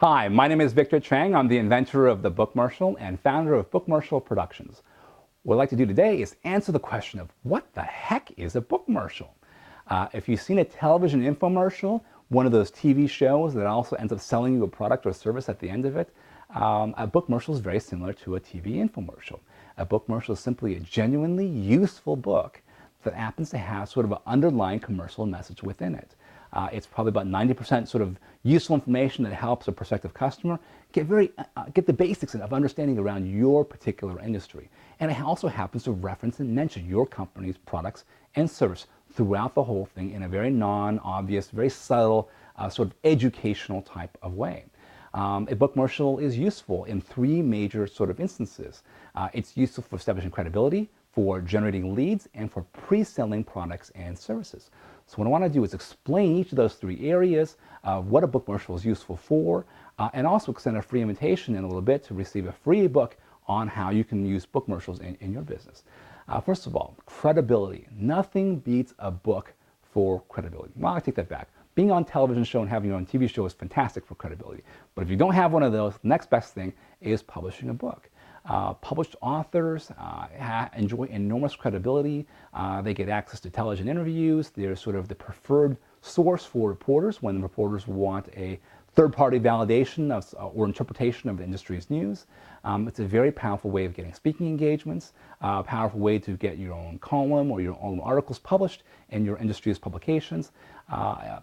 Hi, my name is Victor Chang. I'm the inventor of the Bookmercial and founder of Bookmercial Productions. What I'd like to do today is answer the question of what the heck is a bookmercial? If you've seen a television infomercial, one of those TV shows that also ends up selling you a product or service at the end of it, a bookmercial is very similar to a TV infomercial. A bookmercial is simply a genuinely useful book that happens to have sort of an underlying commercial message within it. It's probably about 90% sort of useful information that helps a prospective customer get the basics of understanding around your particular industry. And it also happens to reference and mention your company's products and service throughout the whole thing in a very non-obvious, very subtle, sort of educational type of way. A bookmercial is useful in three major sort of instances. It's useful for establishing credibility, for generating leads, and for pre-selling products and services. So what I want to do is explain each of those three areas, what a bookmercial is useful for, and also extend a free invitation in a little bit to receive a free book on how you can use bookmercials in your business. First of all, credibility. Nothing beats a book for credibility. Well, I take that back. Being on television show and having your own TV show is fantastic for credibility. But if you don't have one of those, the next best thing is publishing a book. Published authors enjoy enormous credibility. They get access to television interviews. They're sort of the preferred source for reporters when the reporters want a third-party validation or interpretation of the industry's news. It's a very powerful way of getting speaking engagements, a powerful way to get your own column or your own articles published in your industry's publications.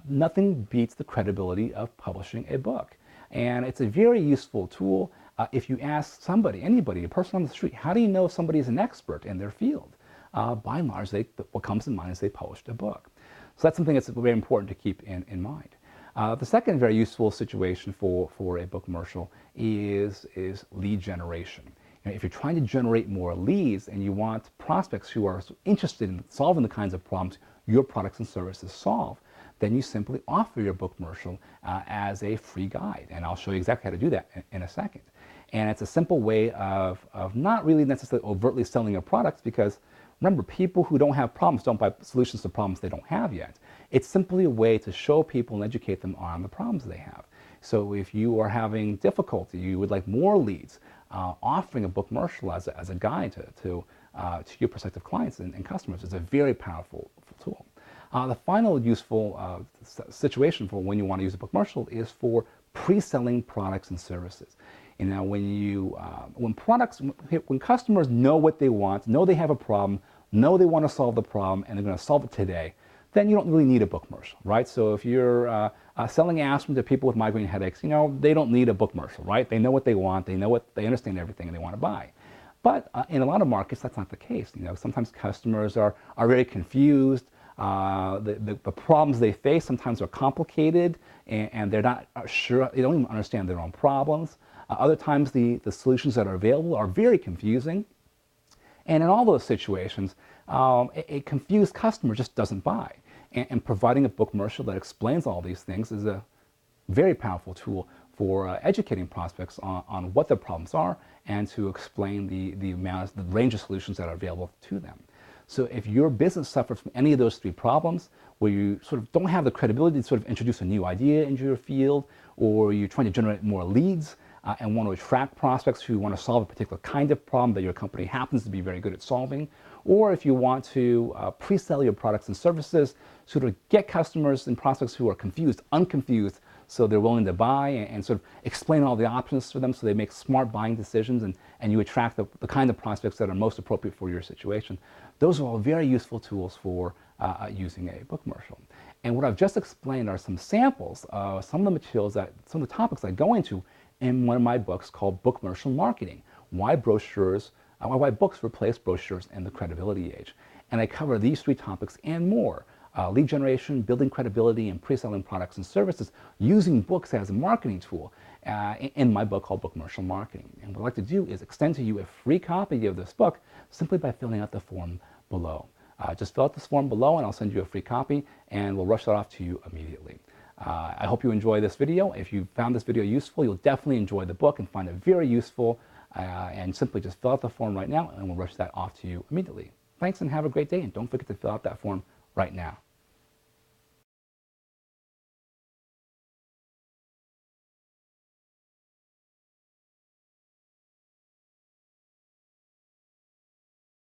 Nothing beats the credibility of publishing a book. And it's a very useful tool. If you ask somebody, anybody, a person on the street, how do you know somebody is an expert in their field? By and large, what comes to mind is they published a book. So that's something that's very important to keep in mind. The second very useful situation for a bookmercial is lead generation. If you're trying to generate more leads and you want prospects who are interested in solving the kinds of problems your products and services solve, then you simply offer your bookmercial as a free guide. And I'll show you exactly how to do that in a second. And it's a simple way of not really necessarily overtly selling your products, because remember, people who don't have problems don't buy solutions to problems they don't have yet. It's simply a way to show people and educate them on the problems they have. So if you are having difficulty, you would like more leads, offering a bookmercial as a guide to your prospective clients and customers is a very powerful tool. The final useful situation for when you want to use a bookmercial is for pre-selling products and services. You know, when customers know what they want, know they have a problem, know they want to solve the problem, and they're going to solve it today, then you don't really need a bookmercial, right? So if you're selling aspirin to people with migraine headaches, you know, they don't need a bookmercial, right? They know what they want, they understand everything, and they want to buy. But in a lot of markets, that's not the case. You know, sometimes customers are very confused. The problems they face sometimes are complicated, and they're not sure, they don't even understand their own problems. Other times the solutions that are available are very confusing. And in all those situations, a confused customer just doesn't buy. And providing a bookmercial that explains all these things is a very powerful tool for educating prospects on what their problems are and to explain the range of solutions that are available to them. So if your business suffers from any of those three problems, where you sort of don't have the credibility to sort of introduce a new idea into your field, or you're trying to generate more leads and want to attract prospects who want to solve a particular kind of problem that your company happens to be very good at solving, or if you want to pre-sell your products and services, sort of get customers and prospects who are confused, unconfused, so they're willing to buy, and sort of explain all the options for them so they make smart buying decisions, and you attract the kind of prospects that are most appropriate for your situation. Those are all very useful tools for using a bookmercial. And what I've just explained are some samples of some of the materials some of the topics I go into in one of my books called Bookmercial Marketing: Why Books Replace Brochures in the Credibility Age. And I cover these three topics and more. Lead generation, building credibility, and pre-selling products and services using books as a marketing tool in my book called Bookmercial Marketing. And what I'd like to do is extend to you a free copy of this book simply by filling out the form below. Just fill out this form below and I'll send you a free copy, and we'll rush that off to you immediately. I hope you enjoy this video. If you found this video useful, you'll definitely enjoy the book and find it very useful. And simply just fill out the form right now, and we'll rush that off to you immediately. Thanks, and have a great day, and don't forget to fill out that form right now.